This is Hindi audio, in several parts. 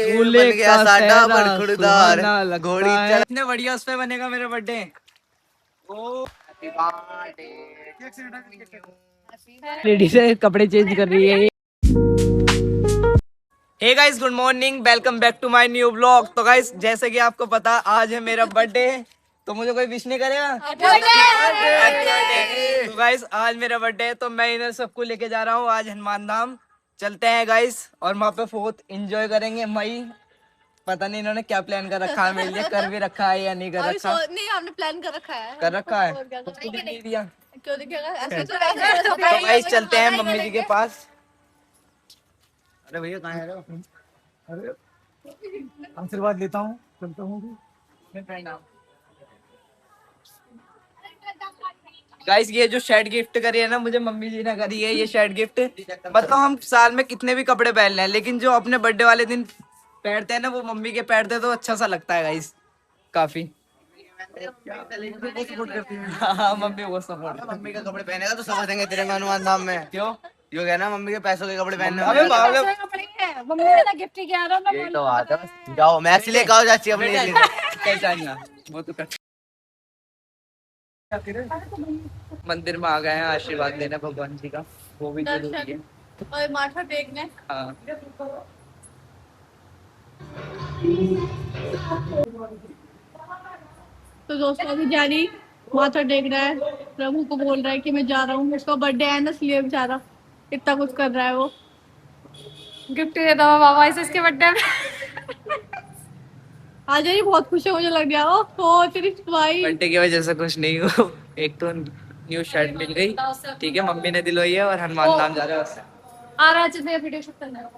बन गया साडा बड़खुड़दार घोड़ी चल। इतने बढ़िया उस पे बनेगा मेरा बर्थडे। लेडी से कपड़े चेंज कर रही है। Hey guys, good morning, welcome back to my new blog. तो गाइस, जैसे कि आपको पता आज है मेरा बर्थडे, तो मुझे कोई विश नहीं करेगा। तो गाइस आज मेरा बर्थडे है, तो मैं इन्हें सबको लेके जा रहा हूँ आज हनुमान धाम। चलते हैं गाइस, और वहाँ पे बहुत एंजॉय करेंगे। मई पता नहीं इन्होंने क्या प्लान कर रखा है मेरे लिए, कर भी रखा है या नहीं कर रखा। नहीं, हमने प्लान कर रखा है। कर रखा है, और क्या कर उसको नहीं दिया। क्यों दिखेगा ऐसे तो तो गाइस चलते हैं मम्मी जी के पास। अरे भैया कहाँ है? अरे आशीर्वाद लेता हूँ, चलता हूँ। गाइस ये जो शर्ट गिफ्ट करी है ना मुझे मम्मी जी ने करी है, ये शर्ट गिफ्ट। मतलब हम साल में कितने भी कपड़े पहन लें, लेकिन जो अपने बर्थडे वाले दिन पहनते हैं ना वो मम्मी के पहनते हैं तो अच्छा सा लगता है गाइस, काफी। हाँ मम्मी वो सपोर्ट। मम्मी के कपड़े पहनेगा तो समझ देंगे तेरे में हनुमान धाम में। क्यों? यो कहना मम्मी के पैसों के कपड़े पहनने अबे वाले। मम्मी ने ना गिफ्ट किया ना यही तो बात है। जाओ मैच लेके आओ चाची अपने लिए। कैसा नहीं वो तो मंदिर में आ गए हैं आशीर्वाद लेने भगवान जी का, वो भी जरूरी है। और माथा टेकने। हाँ तो दोस्तों अभी जारी माथा टेक रहा है, प्रभु को बोल रहा है कि मैं जा रहा हूँ। उसका बर्थडे है ना इसलिए बेचारा इतना कुछ कर रहा है। वो गिफ्ट दे दो बाबा इसे इसके बर्थडे में। आज ही बहुत खुश है, मुझे लग गया ओ तो तेरी भाई बर्थडे की वजह से कुछ नहीं हो। एक तो न्यू शर्ट मिल गई, ठीक है, मम्मी ने दिलवाई है, और हनुमान धाम जा रहे हैं उससे। आ रहा है वीडियो शूट करना।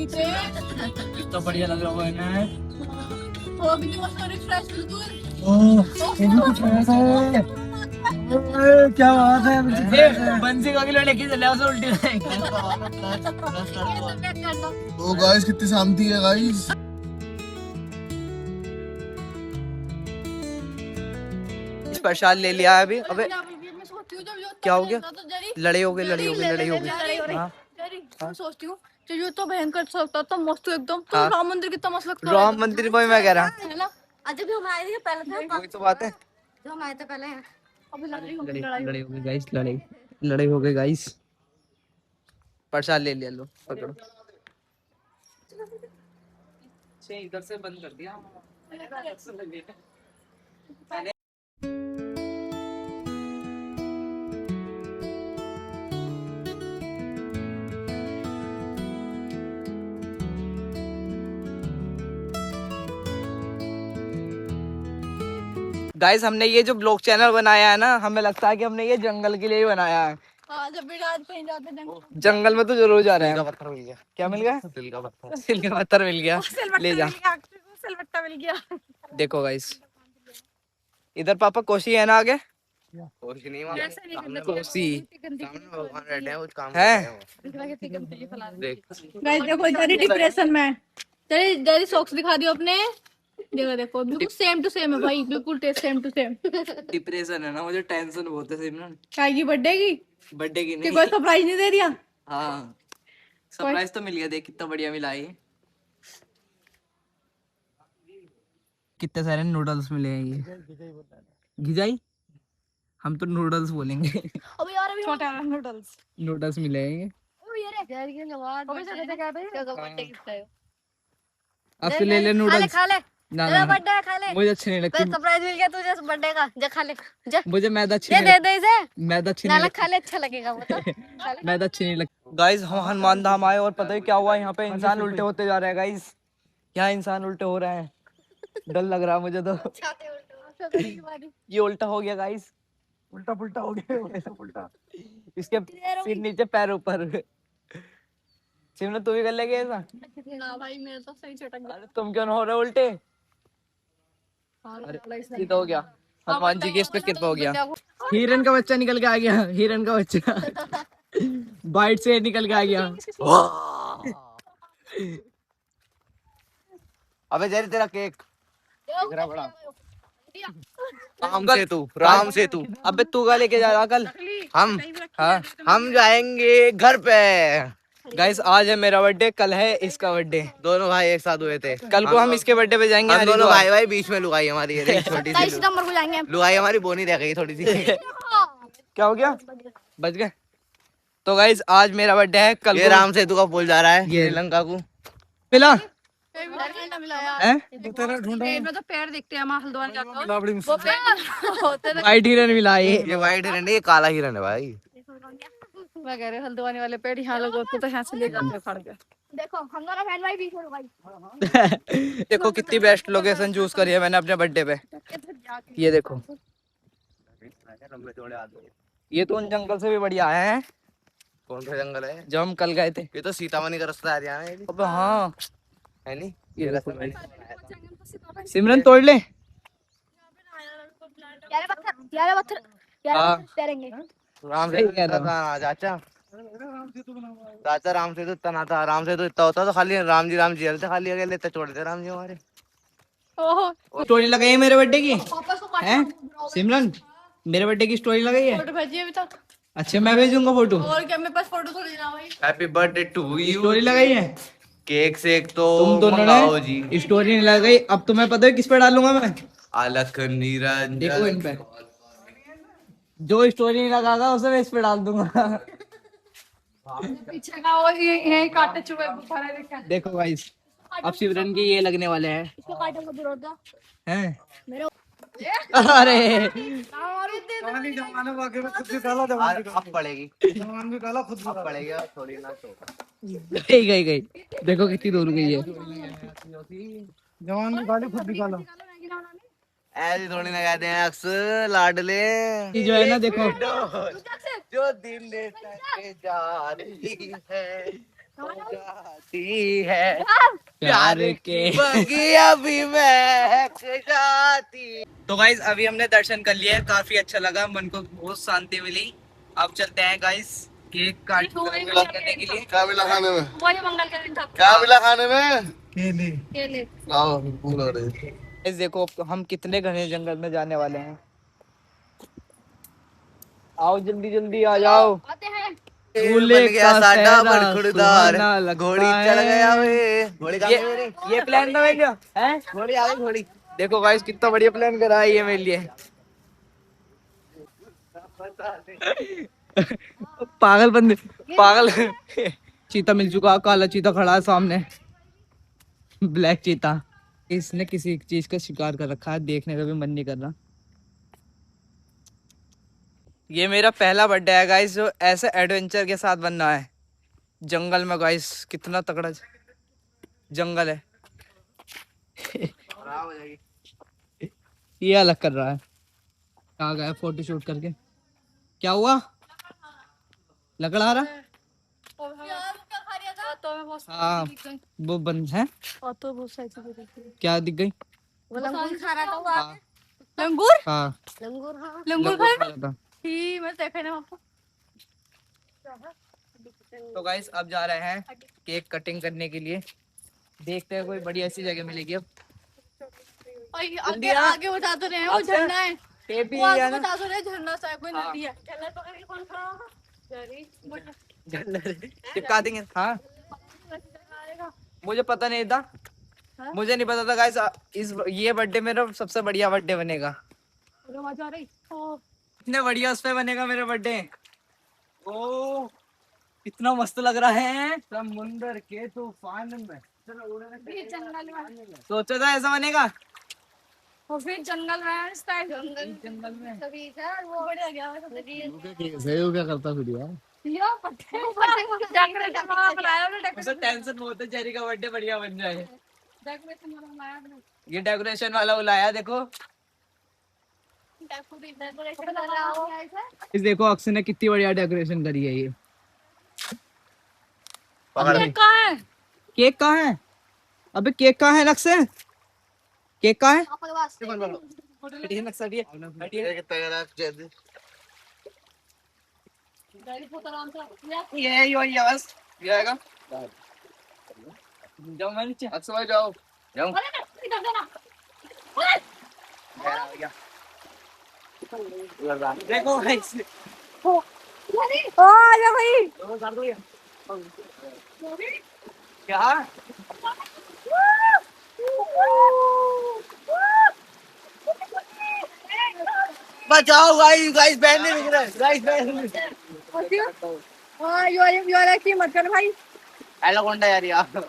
कितना बढ़िया लग रहा है। अभी तो मस्त रिफ्रेश बिल्कुल। क्या बात है? बंसी को किलो लेके चले उसे उल्टी। तो गाइस कितनी शांति है गाइस। प्रसाद ले लिया है अभी। अबे क्या हो गया? लड़े हो गए। हाँ। सोचती हूँ जो तो भयंकर सकता तो मस्त एकदम। तो हाँ। राम मंदिर कितना मस्त लगता है। राम मंदिर वही मैं कह रहा है ना। आज भी हम आए थे पहले था। वही तो बात है। जो हम आए थे पहले हैं। अभी लड़ाई हो गई गाइस, लड़ाई हो गई गाइस। प्रसाद ले लिया, लो पकड़ो। इधर से बंद कर दिया। गाइस हमने ये जो ब्लॉग चैनल बनाया है ना, हमें लगता है कि हमने ये जंगल के लिए ही बनाया है। हाँ, जब भी रात कहीं जाते हैं जंगल में तो जरूर जा रहे हैं। पत्थर मिल गया। क्या मिल गया? दिल का पत्थर। सिल का पत्थर मिल गया, ले जा। सिलवट्टा मिल गया। देखो गाइस, इधर पापा कोसी है ना आगे। कोई नहीं वहाँ कोसी सामने भगवान बैठे हैं, कुछ काम है। देख गाइस देखो इधर डिप्रेशन में तेरी सॉक्स दिखा दियो अपने। देखो बिल्कुल सेम टू सेम है भाई, बिल्कुल सेम टू सेम। डिप्रेशन है ना, मुझे टेंशन बहुत है सिमरन। क्या की बर्थडे की? बर्थडे की कि नहीं। कोई सरप्राइज नहीं दे दिया? हाँ सरप्राइज तो मिल गया, देख कितना बढ़िया मिला है। कितने सारे नूडल्स मिले हैं ये। घिजाई, हम तो नूडल्स बोलेंगे। अबे यार अभी छोटा नूडल्स मिले हैं ये। ओ यार के बाद अबे से क्या भाई बर्थडे गिफ्ट है। अब से ले ले नूडल्स। खा ले ना तेरा ना बर्थडे खा ले। मुझे अच्छी नहीं लगती। सरप्राइज मिल गया तुझे बर्थडे का, जा खा ले जा। मुझे मैदा अच्छी ये नहीं दे दे इसे। मैदा अच्छी नहीं नाला लगती। खा ले, अच्छा लगेगा वो तो। मैदा अच्छी नहीं लगती। गाइस हम हनुमान धाम आए और पता है क्या हुआ, यहाँ पे इंसान उल्टे होते जा रहे हैं गाइस। यहाँ इंसान उल्टे हो रहे हैं, डर लग रहा है मुझे तो। ये उल्टा हो गया गाइस, उल्टा पुल्टा हो गया, उल्टा। इसके सिर नीचे पैर ऊपर। सिमरन तू भी कर लेगी ऐसा? ना भाई मेरे तो सही चटक गया। अरे तुम क्यों हो रहे उल्टे? अरे ये तो हो गया, हनुमान जी की इस पे कृपा हो गया। हिरन का बच्चा निकल के आ गया, हिरन का बच्चा बाइट से निकल के आ गया। अबे जरी तेरा केक दिख रहा बड़ा। राम सेतु। अबे तू का लेके जा रहा कल? हम हाँ हम जाएंगे घर पे। गाइस, आज है मेरा बर्थडे, कल है इसका बर्थडे। दोनों भाई एक साथ हुए थे। कल को हम इसके बर्थडे पे जाएंगे हम दोनों हरिद्वार। भाई भाई बीच में लुगाई हमारी ये देख, छोटी सी सितंबर को जाएंगे हम। लुगाई हमारी बोनी रह गई थोड़ी सी। क्या हो गया? बच गए। तो गाइस, आज मेरा बर्थडे है, कल ये को राम सेतु का पुल जा रहा है ये। श्रीलंका को। मिला मिला यार। है? पेड़ में तो पेड़ दिखते हैं, हम हल्द्वानी जाते हो वो पेड़ होते थे। वाइट हिरन मिला ये व्हाइट हिरन है, ये काला हिरन है भाई। मैं कह रही हूँ हल्द्वानी वाले पेड़ यहाँ लोग होते तो यहाँ से ले जाते खड़ के। देखो हम दोनों बहन भाई बीच में भाई। देखो कितनी बेस्ट लोकेशन चूज करी है मैंने अपने बर्थडे पे। ये देखो, ये तो उन जंगल से भी बढ़िया है। कौन सा जंगल है? जो हम कल गए थे। ये तो सीतामढ़ी का रास्ता आ रहा है अबे हाँ, है नहीं? ये देखो भाई। सिमरन तोड़ ले। यार पत्थर हाँ। तैरेंगे। राम सही कह सेतु रहा हूँ। चाचा चाचा राम सेतु इतना ना था। राम सेतु इतना होता तो खाली राम जी हलते, खाली अकेले लेते छोड़ देते राम जी हमारे। ओहो स्टोरी लगाई है मेरे बर्थडे की वापस को हैं सिमरन? मेरे बर्थडे की स्टोरी लगाई है? फोटो भेजिए अभी तक। अच्छा, मैं भेजूंगा फोटो। और क्या, मेरे पास फोटो थोड़ी ना भाई। Happy birthday to you. Story लगाई है? केक सेक तो तुम दोनों मंगाओ ने जी। स्टोरी नहीं लगाई। अब तुम्हें पता है किस पे डालूंगा मैं? अलख देखो इन पे। निरंजन। जो स्टोरी नहीं लगागा उसे मैं इस पे डाल दूंगा। पीछे का वो यही काटे चुके बुखार है देखा। देखो गाइस, अब सिमरन के ये लगने वाले हैं। इसको काटे को जरूरत है हैं? मेरे। अरे जमाने को आगे में खुद भी काला जवान भी अब पड़ेगी, जवान भी काला खुद भी अब पड़ेगी अब थोड़ी ना तो। गई। देखो कितनी दूर गई है। जवान भी काले खुद भी काला। ऐसे थोड़ी ना कहते हैं अक्सर लाडले। ये जो है ना, देखो जो दिल लेकर के जाती है वो जाती है प्यार के। बगिया भी महक जाती। तो गाइस, अभी हमने दर्शन कर लिया है, काफी अच्छा लगा, मन को बहुत शांति मिली। अब चलते हैं गाइस केक करने के लिए। क्या मिला खाने में? वही मंगल के दिन था। क्या मिला खाने में? केले। केले। आओ भूल हो रही। गाइस देखो, अब तो हम कितने घने जंगल में जाने वाले हैं। आओ जल्दी जल्दी आ जाओ। आते हैं। दूल्हे बन गया का साडा सेहरा बड़खुड़दार, सुहाना लगता घोड़ी चल है। गया वे। घोड़ी कहाँ गई मेरी? ये प्लान था मेरे लिए, हैं? घोड़ी आ गई घोड़ी। देखो गाइस, कितना बढ़िया प्लान करा है ये मेरे लिए। पागल बंदे, पागल। चीता मिल चुका, काला चीता खड़ा है सामने, ब्लैक चीता। इसने किसी चीज का शिकार कर रखा है, देखने का भी मन नहीं कर रहा। ये मेरा पहला बर्थडे है गाइस, जो ऐसे एडवेंचर के साथ बनना है जंगल में। गाइस कितना तगड़ा जंगल है। ये अलग कर रहा है। आ गया फोटो शूट करके। क्या हुआ? लकड़ा आ रहा? हाँ, वो बंद है। तो बहुत सारी चीजें देखी। क्या दिख गई? लंगूर खा रहा था। हाँ लंगूर हाँ, लंगूर हाँ। लंगूर लंगूर खा रहा था। ही मैं देखा ना आपको। तो गाइस, अब जा रहे हैं केक कटिंग करने के लिए। देखते हैं कोई बढ़िया सी जगह मिलेगी अब। आगे आगे बता तो रहे हैं वो झरना है। टेप ही वो आगे है ना? बता तो रहे हैं झरना सा है, कोई हाँ। नदी है। झरना पकड़ के कौन खड़ा होगा? चिपका देंगे। हाँ, मुझे पता नहीं था। मुझे नहीं पता था गाइस, ये बर्थडे मेरा सबसे बढ़िया बर्थडे बनेगा। मजा आ रही। इतने बढ़िया उस पे बनेगा मेरा बर्थडे। ओ इतना मस्त लग रहा है, समुंदर के तूफान में। जंगल में सोचा था ऐसा बनेगा। और फिर जंगल में जंगल में तभी सर वो बढ़िया गया सही क्या करता फिर यार? यो पत्ते डेकोरेशन वाला बनाया हमने। उसे टेंशन बहुत है, जेरी का बर्थडे बढ़िया बन जाए। डेकोरेशन वाला बनाया हमने। ये डेकोरेशन वाला बुलाया। देखो डेकोरेशन कर रहा हो इस, देखो अक्षय ने कितनी बढ़िया डेकोरेशन करी है। ये केक कहाँ है? केक कहाँ है? अबे केक कहाँ है अक्षय? केक कहाँ है? आपके पास हटिए नक्शा, हटिए हटिए। गाड़ी को आराम से ये वही है बस, ये आएगा। जाओ मैं नीचे। अक्सर जाओ जाओ। इधर देना। देखो guys, ओ आजा भाई। क्या बचाओ गाइस, गाइस बैन नहीं मिल रहा है, गाइस बैन नहीं। हाँ यू आर की मत कर भाई। एनाकोंडा यार यार।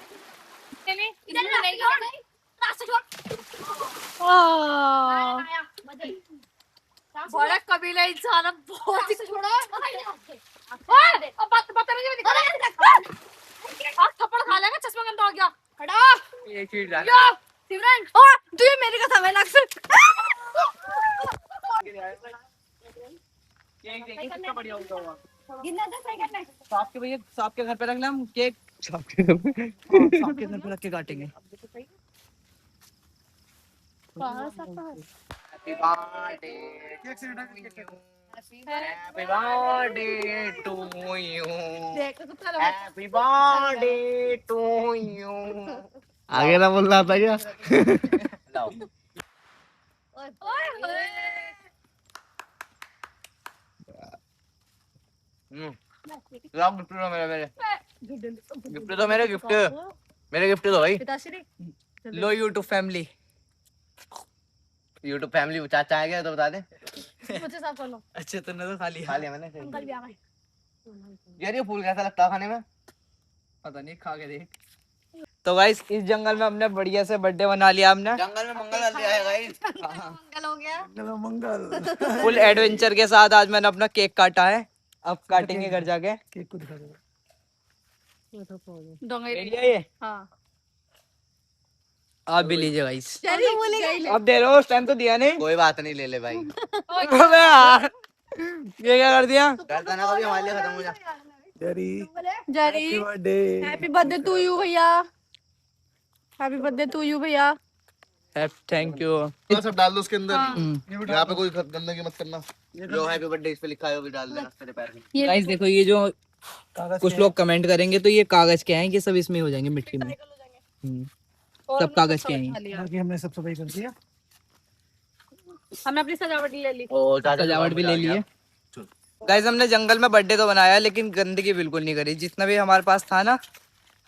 बड़ा कबीला इंसान बहुत ही थप्पड़ खा लेगा, चश्मा गंदा हो गया। खड़ा ये चीज डाल। सिमरन तू ये मेरी कसम है लग से। केक देखिए कितना बढ़िया होगा वो। गिनना 10 सेकंड में। सांप के भैया, सांप के घर पे रख ले हम केक। सांप के घर पे, सांप के घर पे रख के काटेंगे। Happy birthday, happy birthday to you, happy birthday to you. आगे ना बोल रहा था क्या? लाओ। लाओ गिफ्ट दो मेरे मेरे गिफ्ट दो मेरे गिफ्ट मेरे गिफ्ट दो भाई। पिताश्री लो यूट्यूब फैमिली। यूट्यूब फैमिली चाचा आ गया तो बता दे। मुझे साफ कर लो। अच्छा तुमने तो खा लिया। खा लिया मैंने। अंकल भी आ गए। यार ये फूल कैसा लगता है खाने में? पता नहीं, खा के देख। तो गाइस इस जंगल में हमने बढ़िया से बर्थडे बना लिया हमने। जंगल में मंगल कर लिया है गाइस। मंगल हो गया। फुल एडवेंचर के साथ आज मैंने अपना केक काटा है। अब काटेंगे घर जाके। केक को दिखा दो। बढ़िया ये। हाँ आप भी लीजिए गाइस। चलिए बोलेगा। अब दे लो, उस टाइम तो दिया नहीं। कोई बात नहीं, ले ले भाई। अबे यार ये क्या कर दिया? करता ना कभी हमारे लिए खत्म हो जा। जरी जरी happy birthday. Happy birthday to you भैया। हैप्पी बर्थडे टू यू भैया। Thank you. ये सब डाल दो उसके अंदर। यहाँ पे कोई गंदगी मत करना। जो हैप्पी बर्थडे इस पे लिखा है वो भी डाल देना तेरे पैर में। गाइस देखो ये जो कागज कुछ लोग कमेंट करेंगे तो ये कागज के हैं, ये सब इसमें हो जाएंगे मिट्टी में। सब कागज के हैं। बाकी हमने सब सफाई कर दिया। हमने अपनी सजावट ले ली। ओ सजावट भी ले ली है। गाइस हमने जंगल में बर्थडे तो बनाया लेकिन गंदगी बिल्कुल नहीं करी। जितना भी हमारे पास था ना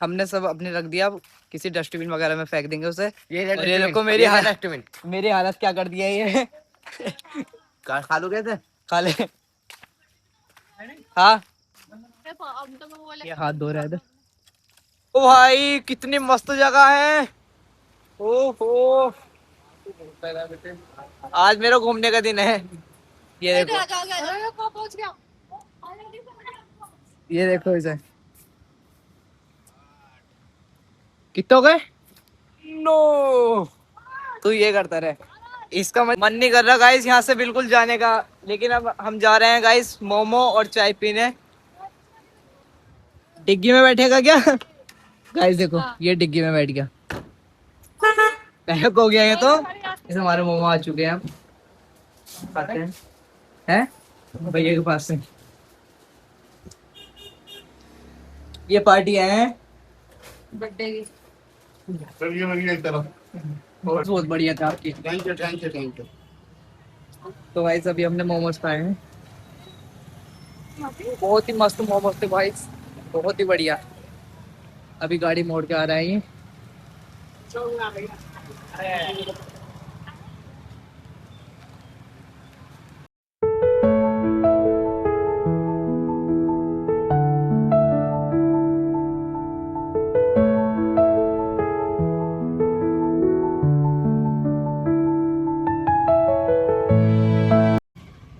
हमने सब अपने रख दिया। किसी डस्टबिन वगैरह में फेंक देंगे उसे। ये देखो मेरी हालत, मेरी हालत क्या कर दिया ये। खा लो कैसे? खा ले। हाँ अब तो मैं बोले ये हाथ धो रहा है इधर। ओ भाई कितनी मस्त जगह है। ओहो आज मेरा घूमने का दिन है। ये देखो, अरे कहाँ पहुंच गया। ये देखो इसे। कितने हो गए? नो तू ये करता रहे। इसका मन नहीं कर रहा गाइस यहाँ से बिल्कुल जाने का, लेकिन अब हम जा रहे हैं गाइस मोमो और चाय पीने। डिग्गी में बैठेगा क्या? गाइस देखो ये डिग्गी में बैठ गया। पैक हो गया ये तो। इस हमारे मोमो आ चुके हैं। हम खाते हैं भैया के पास से। ये पार्टी है बर्थडे की। एक तरफ। बहुत बढ़िया था आपकी। Thank you thank you thank you. तो भाई अभी हमने मोमोज खाए हैं। बहुत ही मस्त मोमोज थे भाई, बहुत ही बढ़िया। अभी गाड़ी मोड़ के आ रहा है ये।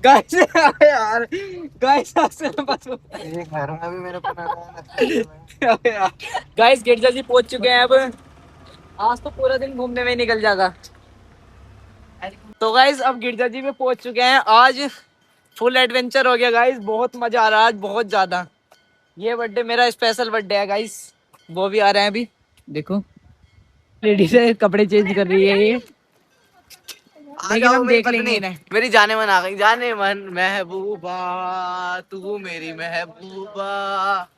गाइस यार गाइस घर में भी मेरे को गाइस गिरजा जी पहुंच चुके हैं। अब आज तो पूरा दिन घूमने में ही निकल जाएगा। तो गाइस अब गिरजा जी में पहुंच चुके हैं। आज फुल एडवेंचर हो गया गाइस, बहुत मजा आ रहा है आज बहुत ज्यादा। ये बर्थडे मेरा स्पेशल बर्थडे है गाइस। वो भी आ रहे हैं अभी। देखो लेडीज कपड़े चेंज कर रही है ये। लेकिन हम देख लेंगे इन्हें। मेरी जाने मन आ गई। जाने मन महबूबा तू मेरी महबूबा।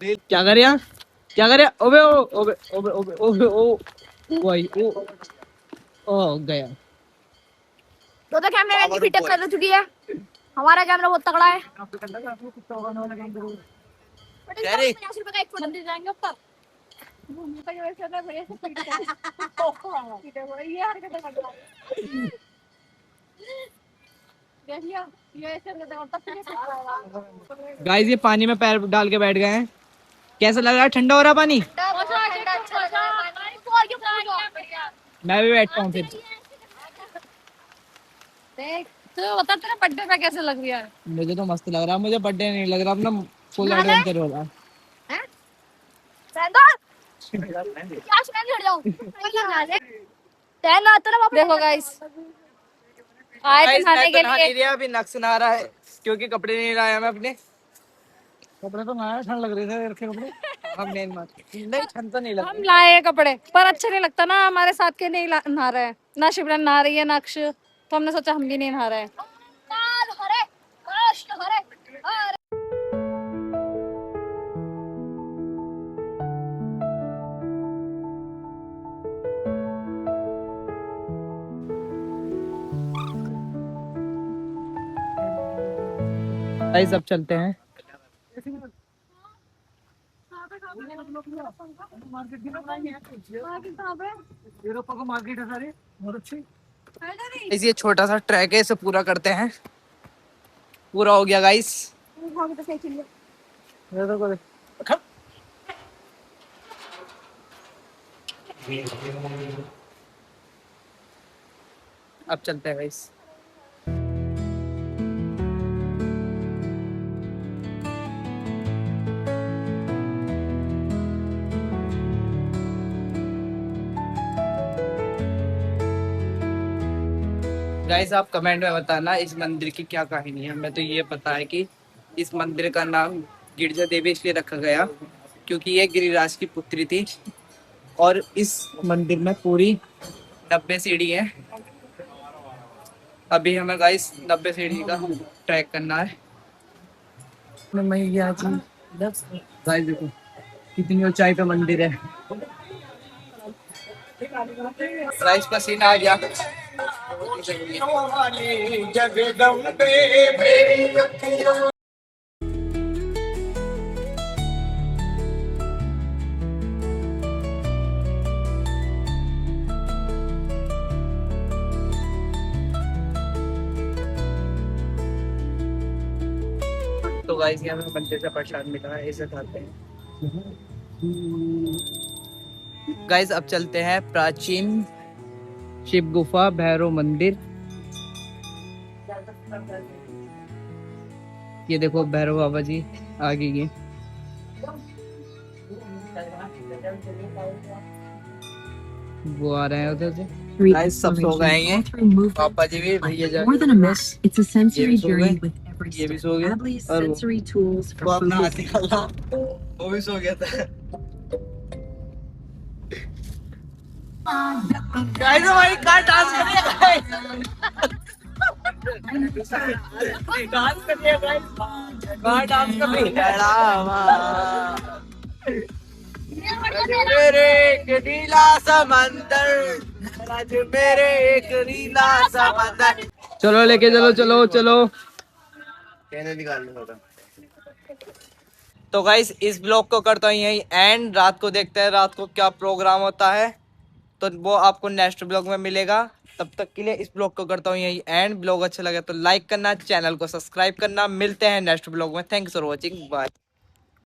क्या कर रहा क्या कर रहा? ओबे ओ ओबे ओबे ओबे ओ भाई ओ गया। तो कैमरा मैन की भी टक्कर हो चुकी है, हमारा कैमरा बहुत तगड़ा है। अरे 50 रुपए का एक मंदिर जाएंगे ऊपर। ये हरकतें कर रहा है। देखिए, ये ऐसे हरकतें करता है। गाइस ये पानी में पैर डाल के बैठ गए हैं। कैसा लग रहा है? ठंडा हो रहा पानी? मैं भी बैठता हूँ फिर। देख तो बता तेरा बर्थडे पे कैसे लग रहा है? मुझे तो मस्त लग रहा है। मुझे बर्थडे नहीं लग रहा, अपना फुल एडवेंचर हो रहा है। देखो गाइस, आए थे गाइस खाने मैं के तो नहा लिए। नहीं रहा, अभी नक्स नहा रहा है क्योंकि कपड़े नहीं लाया मैं अपने। कपड़े तो नया ठंड लग रहे थे रखे कपड़े। हम नहीं ठंड तो नहीं लग हम लाए हैं कपड़े, पर अच्छा नहीं लगता ना हमारे साथ के नहीं नहा रहे हैं। ना शिवरन नहा रही है ना अक्ष, तो हमने सोचा हम भी नहीं नहा रहे हैं। गाइस अब चलते हैं। मार्केट की यूरोपा को मार्केट है सारी बहुत अच्छी। इस ये छोटा सा ट्रैक है, इसे पूरा करते हैं। पूरा हो गया गाइस। अब चलते हैं गाइस। गाइस आप कमेंट में बताना इस मंदिर की क्या कहानी है। हमें तो ये पता है कि इस मंदिर का नाम गिरजा देवी इसलिए रखा गया क्योंकि ये गिरिराज की पुत्री थी। और इस मंदिर में पूरी 90 सीढ़ी है। अभी हमें गाइस 90 सीढ़ी का ट्रैक करना है। मैया जी गाइस देखो कितनी ऊंचाई पे मंदिर है। गाइस पसीना आ गया। तो गाइस ये हमें मंदिर से प्रसाद मिला है, इसे खाते हैं। गाइस अब चलते हैं प्राचीन शिव गुफा भैरव मंदिर। ये देखो भैरव बाबा जी आगे ये। वो आ रहे हैं उधर से। गाइस सब सो गए हैं, पापा जी भी, भैया जी More than a myth, it's a sensory ये भी सो journey गए। with every ये भी step. सो गए Adley's और sensory tools वो for अपना हाथ focus. निकाला, वो भी सो गया था। गाइस हमारी कार डांस कर रही है गाइस। डांस कर रही है गाइस, कार डांस कर रही है। मेरे एक नीला समंदर, आज मेरे एक नीला समंदर। चलो लेके चलो चलो चलो। कहने निकालने होगा। तो गाइस इस ब्लॉग को करता हूँ यही एंड। रात को देखते हैं रात को क्या प्रोग्राम होता है, तो वो आपको नेक्स्ट ब्लॉग में मिलेगा। तब तक के लिए इस ब्लॉग को करता हूँ यही एंड। ब्लॉग अच्छा लगे तो लाइक करना, चैनल को सब्सक्राइब करना। मिलते हैं नेक्स्ट ब्लॉग में। Thanks for watching, bye.